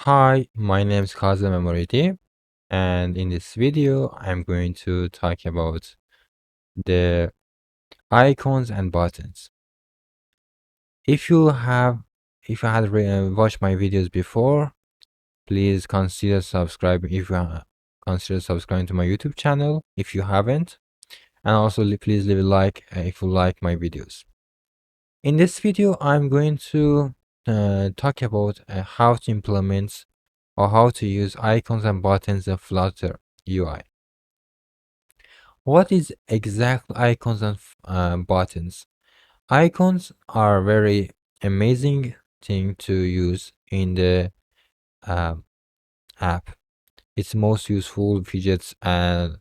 Hi, my name is Kazem Memority, and in this video, I'm going to talk about the icons and buttons. If you have, if you had watched my videos before, please consider subscribing. If you consider subscribing to my YouTube channel, if you haven't, and also please leave a like if you like my videos. In this video, I'm going to talk about how to implement or how to use icons and buttons in Flutter UI. What is exact icons and buttons? Icons are very amazing thing to use in the um, app. It's most useful widgets and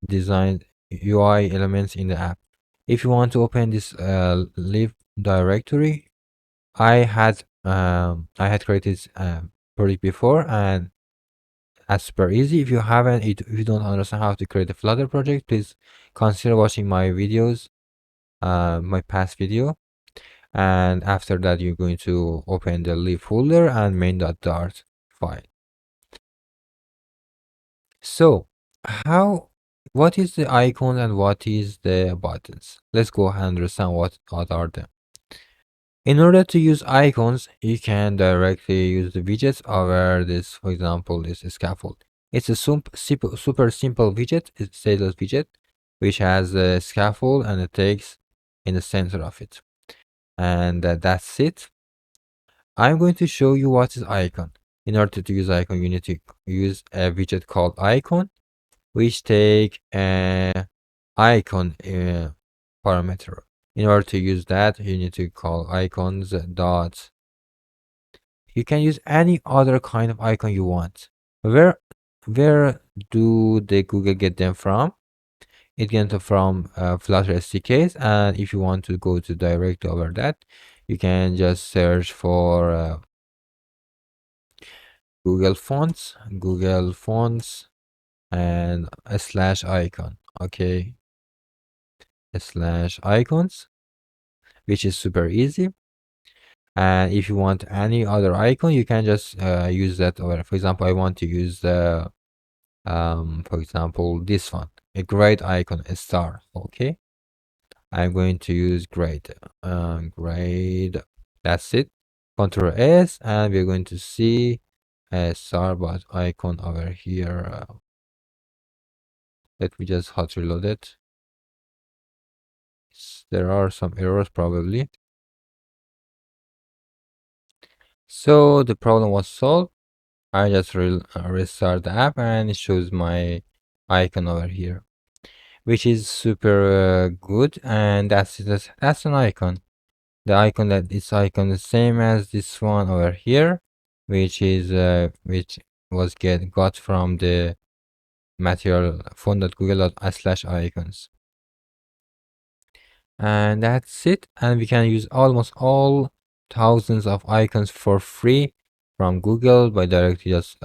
design UI elements in the app. If you want to open this lib directory, I had created project before, and that's super easy. If you haven't, if you don't understand how to create a Flutter project, please consider watching my videos, my past video. And after that, you're going to open the lib folder and main.dart file. So, what is the icon and what is the buttons? Let's go ahead and understand what are them. In order to use icons, you can directly use the widgets over this, for example, this scaffold. It's a super simple widget, it's a stateless widget, which has a scaffold and a text in the center of it. And that's it. I'm going to show you what is icon. In order to use icon, you need to use a widget called icon, which take a icon parameter. In order to use that, you need to call icons dot. You can use any other kind of icon you want. Where do the Google get them from? It gets them from Flutter SDKs, and if you want to go to direct over that, you can just search for Google Fonts, and a slash icon. Okay, a slash icons, which is super easy. And if you want any other icon, you can just use that. Or for example, I want to use the for example, this one, a grade icon, a star. Okay, I'm going to use grade. Grade. That's it. Control S, and we're going to see a star but icon over here. Let me just hot reload it. There are some errors probably. So the problem was solved. I just restart the app and it shows my icon over here, which is super good. And that's an icon. The icon that this icon the same as this one over here, which which was got from the material phone.google.com/icons. And that's it. And we can use almost all thousands of icons for free from Google by directly just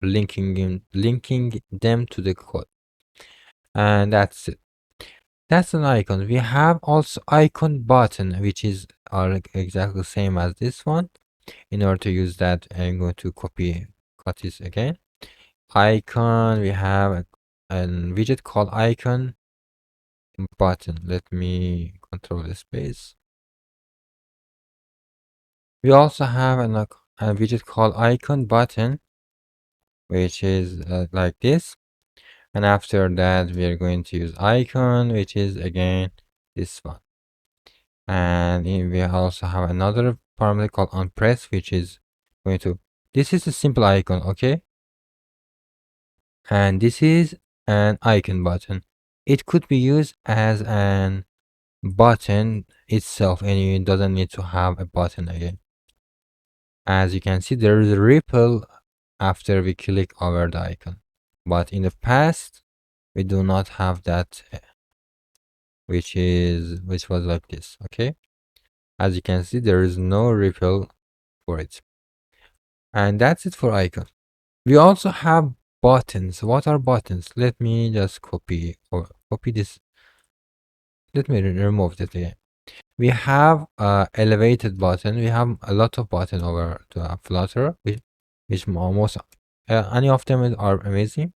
linking them to the code. And that's it. That's an icon. We have also icon button, which is exactly the same as this one. In order to use that, I'm going to cut this again. Icon, we have a widget called icon button. Let me control the space. We also have a widget called icon button, which is like this. And after that, we are going to use icon, which is again this one. And we also have another parameter called onPress, which is going to, this is a simple icon, okay? And this is an icon button. It could be used as an button itself, and it doesn't need to have a button again. As you can see, there is a ripple after we click over the icon, but in the past we do not have that, which was like this. Okay, as you can see, there is no ripple for it. And that's it for icon. We also have buttons. What are buttons? Let me just copy this. Let me remove that again. We have elevated button. We have a lot of button over to Flutter. which almost any of them are amazing.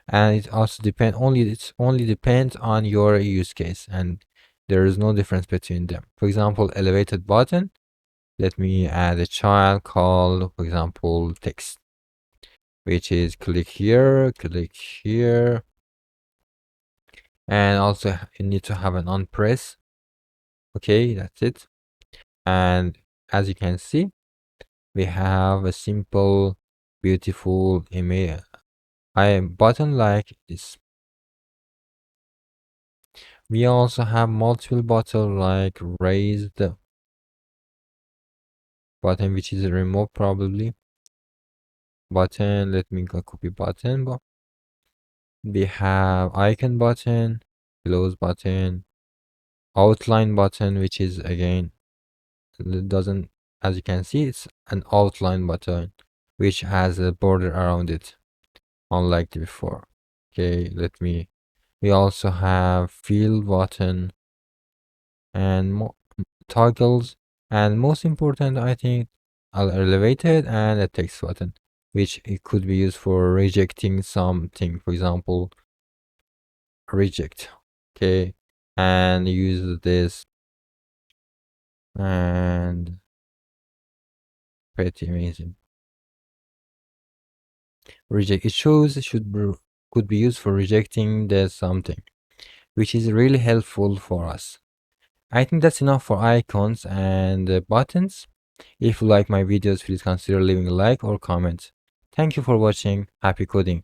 And it also it's only depends on your use case, and there is no difference between them. For example, elevated button, let me add a child called, for example, text, which is click here, and also you need to have an on press. Okay, that's it. And as you can see, we have a simple, beautiful image I button like this. We also have multiple button like raised button, which is removed probably. Button, let me go copy button. We have icon button, close button, outline button, which is again, it doesn't, as you can see, it's an outline button, which has a border around it, unlike before. Okay, we also have fill button and more toggles, and most important, I think, elevated and a text button, which it could be used for rejecting something, for example, reject. Okay, and use this, and pretty amazing. Reject, it shows it could be used for rejecting the something, which is really helpful for us. I think that's enough for icons and buttons. If you like my videos, please consider leaving a like or comment. Thank you for watching. Happy coding.